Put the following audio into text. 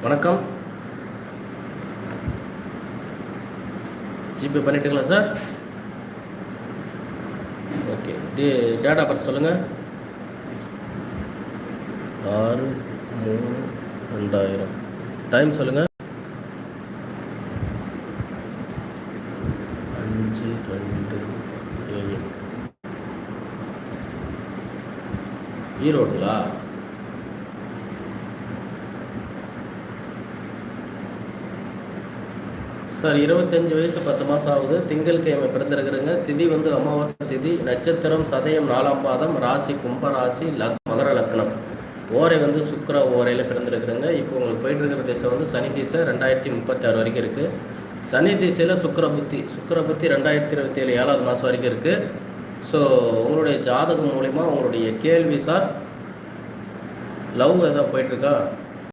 வணக்கம். ஜிபே பண்ணிட்டுங்களா sir? Okay. Date of birth சொல்லுங்கள். 6/3/2000. டைம் சொல்லுங்கள். 5:02 AM. ஈரோடுங்களா? சார் 25 வயசு 10 மாதம் ஆகுது. திங்கள்கிழமை பிறந்திருக்கிறேங்க. திதி வந்து அமாவாசை திதி. நட்சத்திரம் சதயம் 4ஆம் பாதம். ராசி கும்பராசி. மகர லக்னம். ஓரை வந்து சுக்கிர ஓரையில் பிறந்திருக்கிறேங்க. இப்போ உங்களுக்கு போயிட்டு இருக்கிற திசை வந்து சனி திசை 2036 வரைக்கும் இருக்குது. சனி திசையில் சுக்கிர புத்தி 2027 7வது மாதம் வரைக்கும் இருக்குது. ஸோ உங்களுடைய ஜாதகம் மூலிமா உங்களுடைய கேள்வி சார், லவ் எதாவது போயிட்டுருக்கா?